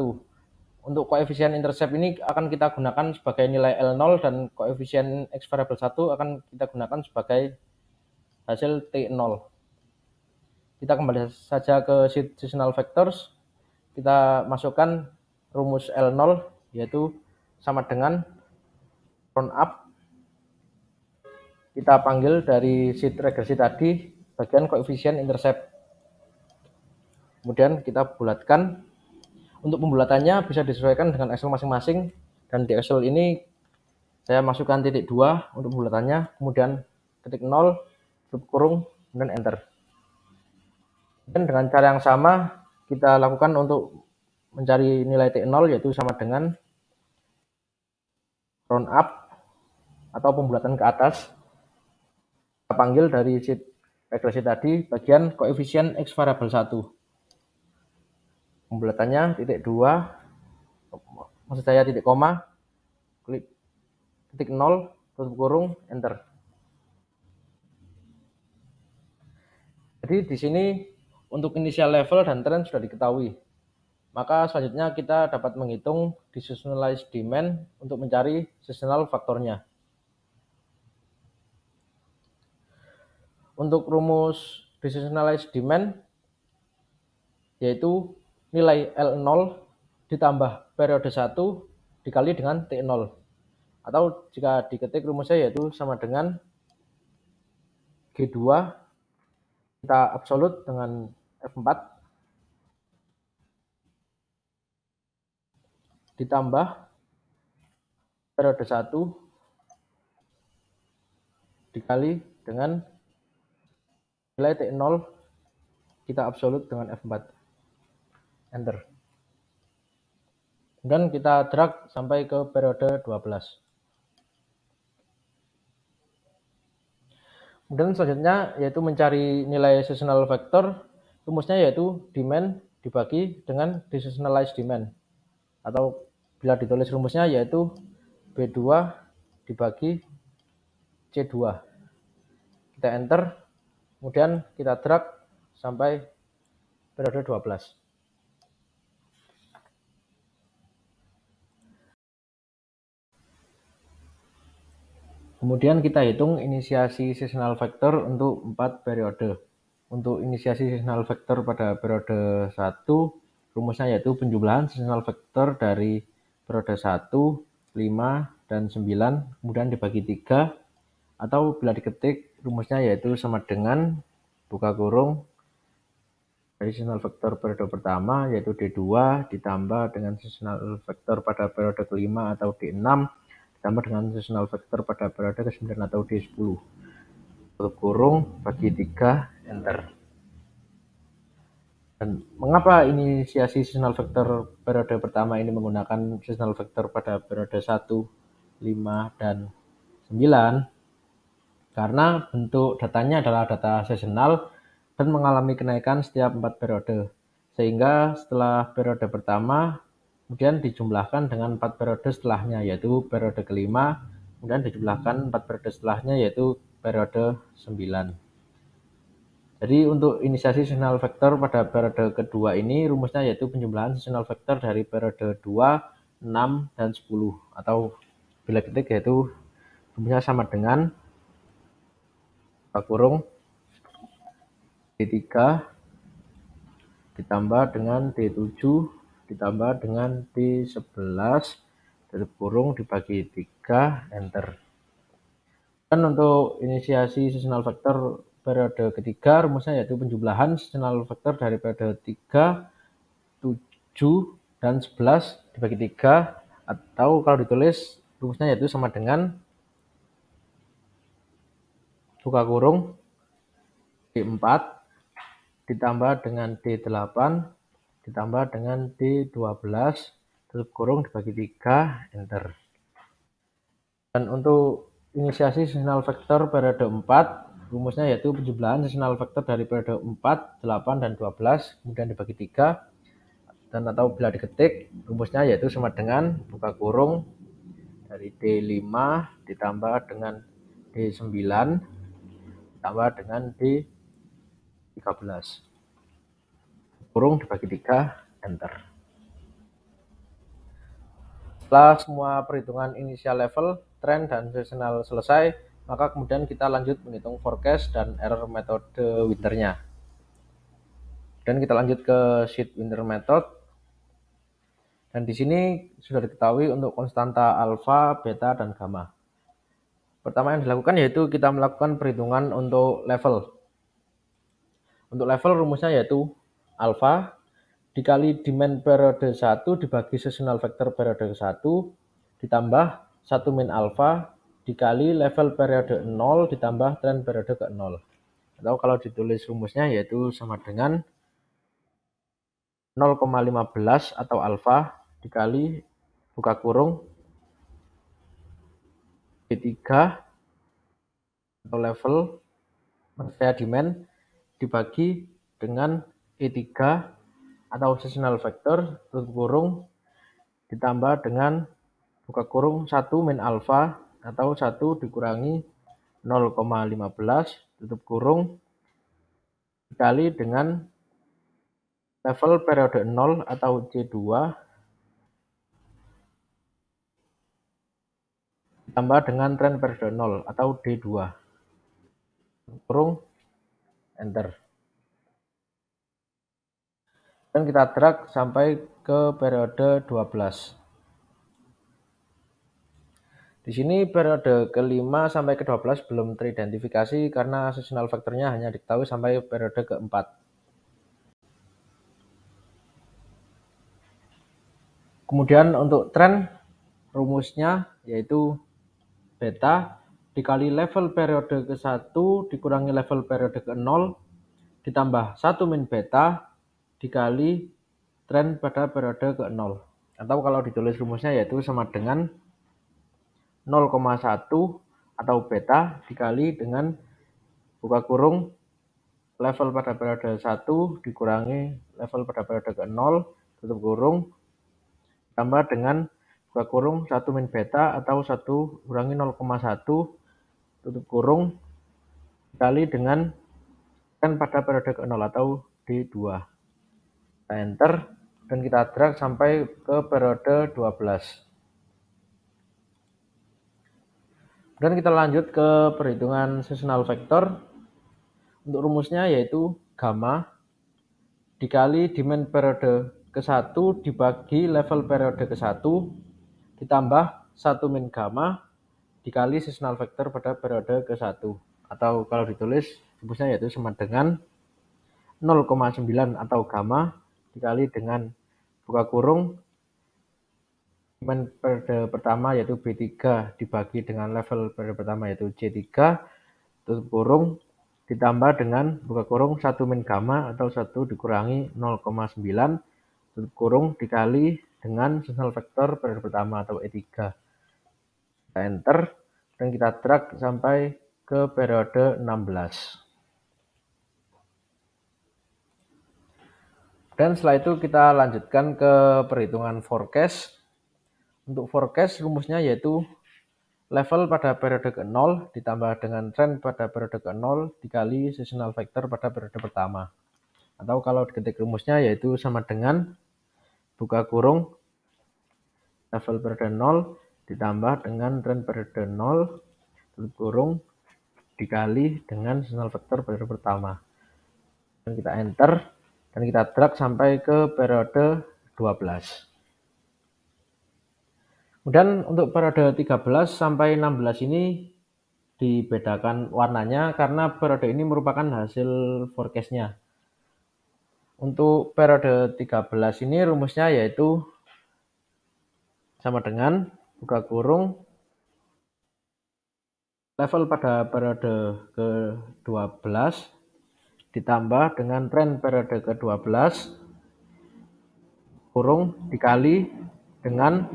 Untuk koefisien intercept ini akan kita gunakan sebagai nilai L0 dan koefisien X variabel 1 akan kita gunakan sebagai hasil T0. Kita kembali saja ke sheet seasonal factors. Kita masukkan rumus L0 yaitu sama dengan round up. Kita panggil dari sheet regresi tadi bagian koefisien intercept. Kemudian kita bulatkan. Untuk pembulatannya bisa disesuaikan dengan Excel masing-masing. Dan di Excel ini saya masukkan titik 2 untuk pembulatannya. Kemudian titik 0, tutup kurung, dan enter. Dan dengan cara yang sama kita lakukan untuk mencari nilai T0 yaitu sama dengan round up atau pembulatan ke atas. Kita panggil dari sheet regresi tadi bagian koefisien X variabel 1. Pembulatannya titik 2, maksud saya titik koma, klik titik 0, tutup kurung, enter. Jadi di sini untuk initial level dan trend sudah diketahui. Maka selanjutnya kita dapat menghitung decisionalized demand untuk mencari seasonal faktornya. Untuk rumus decisionalized demand yaitu nilai L0 ditambah periode 1 dikali dengan T0. Atau jika diketik rumusnya yaitu sama dengan G2 kita absolut dengan F4 ditambah periode 1 dikali dengan nilai T0 kita absolut dengan F4. Enter. Dan kita drag sampai ke periode 12. Kemudian selanjutnya yaitu mencari nilai seasonal factor. Rumusnya yaitu demand dibagi dengan decisionalized demand. Atau bila ditulis rumusnya yaitu B2 dibagi C2. Kita enter. Kemudian kita drag sampai periode 12. Kemudian kita hitung inisiasi seasonal factor untuk 4 periode. Untuk inisiasi seasonal factor pada periode 1, rumusnya yaitu penjumlahan seasonal factor dari periode 1, 5, dan 9, kemudian dibagi 3, atau bila diketik rumusnya yaitu sama dengan buka kurung dari seasonal factor periode pertama yaitu D2 ditambah dengan seasonal factor pada periode kelima atau D6 ditambah dengan seasonal factor pada periode ke-9 atau D10. Tutup kurung bagi 3, enter. Dan mengapa inisiasi seasonal factor periode pertama ini menggunakan seasonal factor pada periode 1, 5, dan 9? Karena bentuk datanya adalah data seasonal dan mengalami kenaikan setiap 4 periode. Sehingga setelah periode pertama, kemudian dijumlahkan dengan 4 periode setelahnya, yaitu periode kelima, kemudian dijumlahkan 4 periode setelahnya, yaitu periode 9. Jadi untuk inisiasi seasonal factor pada periode kedua ini, rumusnya yaitu penjumlahan seasonal factor dari periode 2, 6, dan 10. Atau bila ketik yaitu rumusnya sama dengan kurung D3 ditambah dengan D7 ditambah dengan D11 tutup kurung dibagi 3, enter. Dan untuk inisiasi seasonal factor periode ketiga, rumusnya yaitu penjumlahan seasonal factor dari periode 3, 7, dan 11 dibagi 3, atau kalau ditulis rumusnya yaitu sama dengan buka kurung D4 ditambah dengan D8 ditambah dengan D12 tutup kurung dibagi 3, enter. Dan untuk inisiasi seasonal factor periode 4, rumusnya yaitu penjumlahan seasonal factor dari periode 4, 8, dan 12 kemudian dibagi 3, dan atau bila diketik rumusnya yaitu sama dengan buka kurung dari D5 ditambah dengan D9 ditambah dengan D13 kurung dibagi 3, enter. Setelah semua perhitungan initial level, trend, dan seasonal selesai, maka kemudian kita lanjut menghitung forecast dan error metode winternya. Dan kita lanjut ke sheet winter method. Dan di sini sudah diketahui untuk konstanta alfa, beta, dan gamma. Pertama yang dilakukan yaitu kita melakukan perhitungan untuk level. Untuk level rumusnya yaitu alfa dikali demand periode 1 dibagi seasonal factor periode 1 ditambah 1 min alfa dikali level periode 0 ditambah trend periode ke 0. Atau kalau ditulis rumusnya yaitu sama dengan 0,15 atau alfa dikali buka kurung D3 atau level maksud saya demand dibagi dengan E3 atau seasonal factor tutup kurung ditambah dengan buka kurung 1 min alfa atau 1 dikurangi 0,15 tutup kurung dikali dengan level periode 0 atau C2 ditambah dengan tren periode 0 atau D2 kurung enter, dan kita drag sampai ke periode 12. Di sini periode ke-5 sampai ke-12 belum teridentifikasi karena seasonal faktornya hanya diketahui sampai periode ke-4. Kemudian untuk tren rumusnya yaitu beta dikali level periode ke-1 dikurangi level periode ke-0 ditambah 1 min beta dikali tren pada periode ke-0. Atau kalau ditulis rumusnya yaitu sama dengan 0,1 atau beta dikali dengan buka kurung level pada periode 1 dikurangi level pada periode ke-0 tutup kurung tambah dengan buka kurung 1 min beta atau 1 kurangi 0,1 tutup kurung dikali dengan tren pada periode ke-0 atau D2. Kita enter dan kita drag sampai ke periode 12. Dan kita lanjut ke perhitungan seasonal factor. Untuk rumusnya yaitu gamma dikali demand periode ke-1 dibagi level periode ke-1 ditambah 1 min gamma dikali seasonal factor pada periode ke-1. Atau kalau ditulis rumusnya yaitu sama dengan 0,9 atau gamma dikali dengan buka kurung demand periode pertama yaitu B3 dibagi dengan level periode pertama yaitu C3 tutup kurung ditambah dengan buka kurung 1 min gamma atau 1 dikurangi 0,9 tutup kurung dikali dengan seasonal factor periode pertama atau E3. Kita enter dan kita drag sampai ke periode 16. Dan setelah itu kita lanjutkan ke perhitungan forecast. Untuk forecast rumusnya yaitu level pada periode ke-0 ditambah dengan tren pada periode ke-0 dikali seasonal factor pada periode pertama. Atau kalau diketik rumusnya yaitu sama dengan buka kurung level periode 0 ditambah dengan tren periode 0 tutup kurung dikali dengan seasonal factor periode pertama. Dan kita enter dan kita drag sampai ke periode 12. Kemudian untuk periode 13 sampai 16 ini dibedakan warnanya karena periode ini merupakan hasil forecast-nya. Untuk periode 13 ini rumusnya yaitu sama dengan buka kurung level pada periode ke-12 ditambah dengan tren periode ke-12 kurung dikali dengan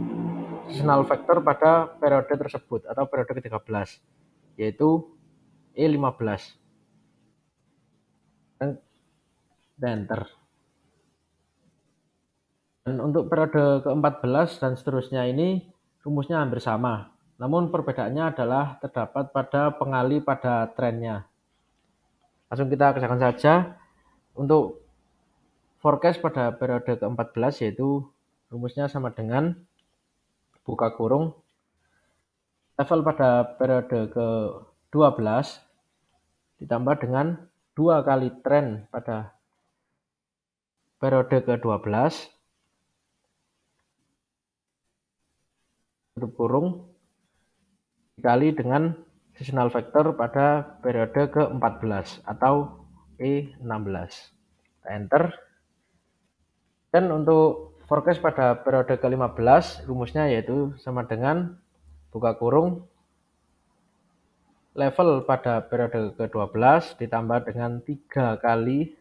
seasonal factor pada periode tersebut atau periode ke-13 yaitu E15 dan enter. Dan untuk periode ke-14 dan seterusnya ini rumusnya hampir sama, namun perbedaannya adalah terdapat pada pengali pada trennya. Langsung kita kerjakan saja. Untuk forecast pada periode ke-14 yaitu rumusnya sama dengan buka kurung level pada periode ke-12 ditambah dengan 2 kali tren pada periode ke-12 tutup kurung dikali dengan seasonal factor pada periode ke-14 atau E16. Kita enter. Dan untuk forecast pada periode ke-15 rumusnya yaitu sama dengan buka kurung level pada periode ke-12 ditambah dengan 3 kali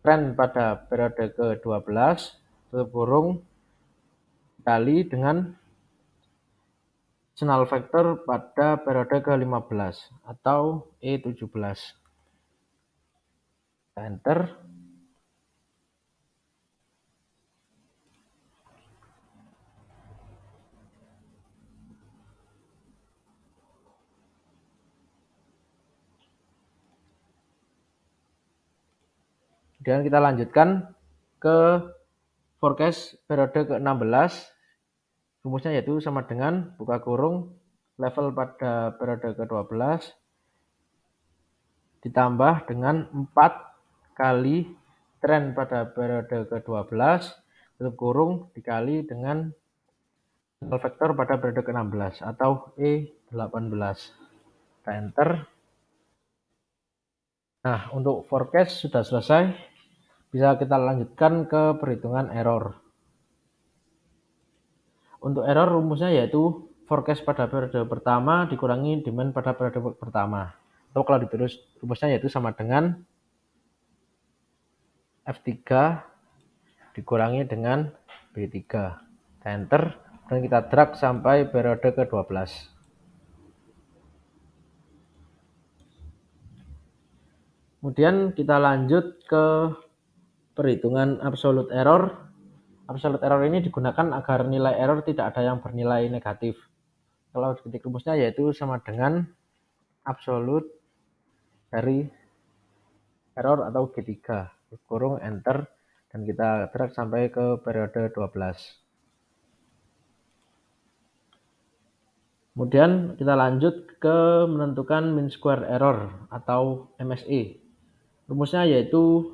tren pada periode ke-12 tutup kurung dikali dengan seasonal factor pada periode ke-15 atau E17. Kita enter. Kemudian kita lanjutkan ke forecast periode ke-16. Rumusnya yaitu sama dengan buka kurung level pada periode ke-12 ditambah dengan 4 kali tren pada periode ke-12 tutup kurung dikali dengan vektor pada periode ke-16 atau E18. Kita enter. Nah, untuk forecast sudah selesai. Bisa kita lanjutkan ke perhitungan error. Untuk error rumusnya yaitu forecast pada periode pertama dikurangi demand pada periode pertama. Atau kalau ditulis rumusnya yaitu sama dengan F3 dikurangi dengan B3. Kita enter dan kita drag sampai periode ke-12. Kemudian kita lanjut ke perhitungan absolute error. Absolute error ini digunakan agar nilai error tidak ada yang bernilai negatif. Kalau diketik rumusnya yaitu sama dengan absolute dari error atau G3. Kurung enter dan kita drag sampai ke periode 12. Kemudian kita lanjut ke menentukan mean square error atau MSE. Rumusnya yaitu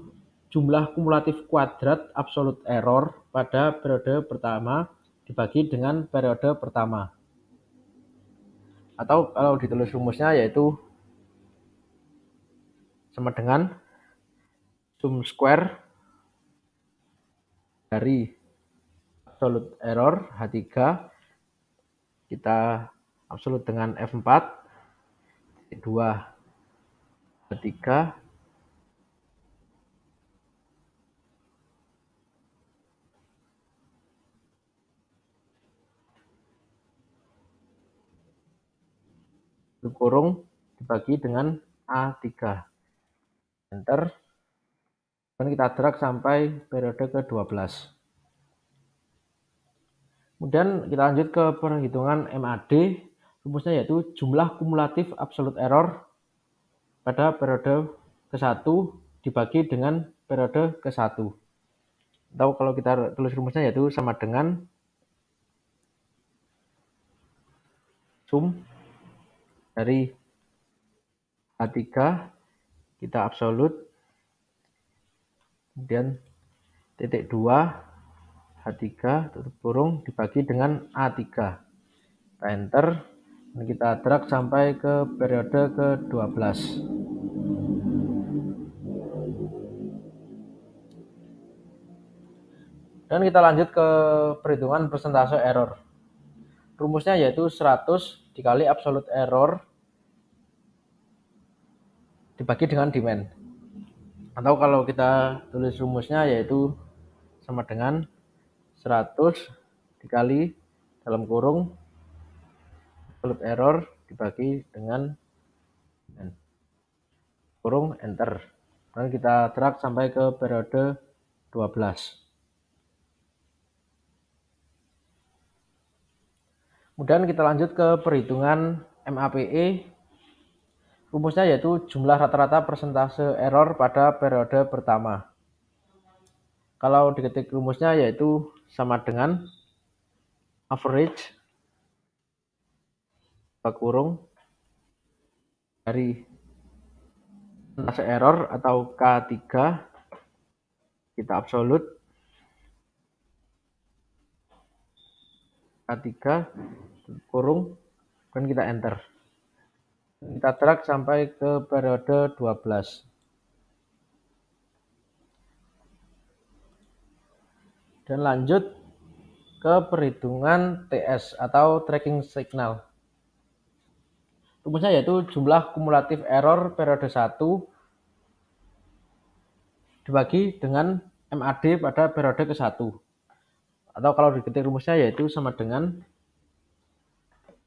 jumlah kumulatif kuadrat absolute error pada periode pertama dibagi dengan periode pertama. Atau kalau ditulis rumusnya yaitu sama dengan sum square dari absolute error H3 kita absolute dengan F4 2 H3 kurung dibagi dengan A3. Enter. Dan kita drag sampai periode ke-12. Kemudian kita lanjut ke perhitungan MAD. Rumusnya yaitu jumlah kumulatif absolute error pada periode ke-1 dibagi dengan periode ke-1. Atau kalau kita tulis rumusnya yaitu sama dengan sum dari A3 kita absolute kemudian titik 2 H3 tutup kurung dibagi dengan A3. Kita enter dan kita drag sampai ke periode ke-12. Dan kita lanjut ke perhitungan persentase error. Rumusnya yaitu 100 dikali absolute error dibagi dengan demand. Atau kalau kita tulis rumusnya yaitu sama dengan 100 dikali dalam kurung absolute error dibagi dengan kurung enter. Dan kita drag sampai ke periode 12. Kemudian kita lanjut ke perhitungan MAPE. Rumusnya yaitu jumlah rata-rata persentase error pada periode pertama. Kalau diketik rumusnya yaitu sama dengan average kurung dari persentase error atau K3 kita absolute K3 kurung dan kita enter. Kita drag sampai ke periode 12. Dan lanjut ke perhitungan TS atau tracking signal. Rumusnya yaitu jumlah kumulatif error periode 1 dibagi dengan MAD pada periode ke-1. Atau kalau diketik rumusnya yaitu sama dengan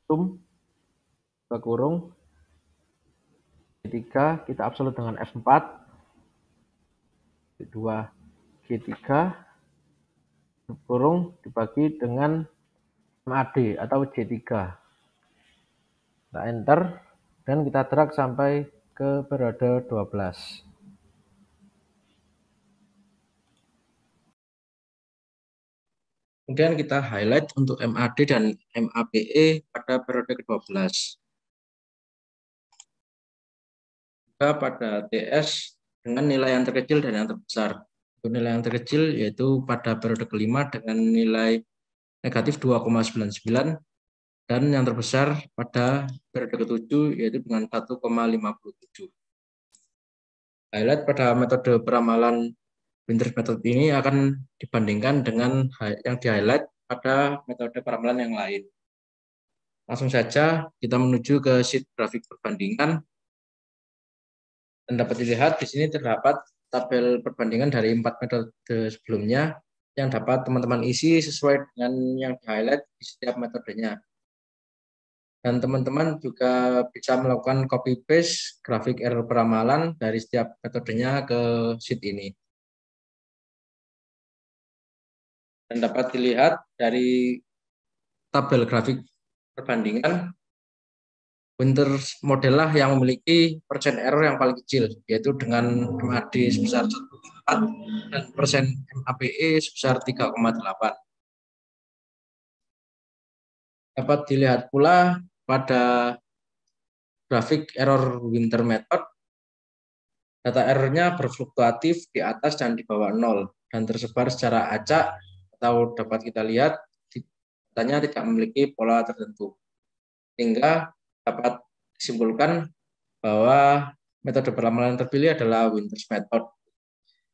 sum kurung G3 kita absolute dengan F4 2 G3 kurung dibagi dengan MAD atau J3. Kita enter dan kita drag sampai ke periode 12. Kemudian kita highlight untuk MAD dan MAPE pada periode ke-12. Juga pada TS dengan nilai yang terkecil dan yang terbesar. Untuk nilai yang terkecil yaitu pada periode ke-5 dengan nilai negatif 2,99 dan yang terbesar pada periode ke-7 yaitu dengan 1,57. Highlight pada metode peramalan Winters method ini akan dibandingkan dengan yang di-highlight pada metode peramalan yang lain. Langsung saja kita menuju ke sheet grafik perbandingan. Dan dapat dilihat di sini terdapat tabel perbandingan dari 4 metode sebelumnya yang dapat teman-teman isi sesuai dengan yang di-highlight di setiap metodenya. Dan teman-teman juga bisa melakukan copy paste grafik error peramalan dari setiap metodenya ke sheet ini. Dan dapat dilihat dari tabel grafik perbandingan, Winters model lah yang memiliki persen error yang paling kecil, yaitu dengan MAD sebesar 1,4 dan persen MAPE sebesar 3,8. Dapat dilihat pula pada grafik error Winters method, data errornya berfluktuatif di atas dan di bawah 0 dan tersebar secara acak, atau dapat kita lihat datanya tidak memiliki pola tertentu, sehingga dapat disimpulkan bahwa metode peramalan yang terpilih adalah Winters method,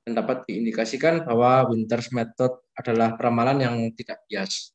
dan dapat diindikasikan bahwa Winters method adalah peramalan yang tidak bias.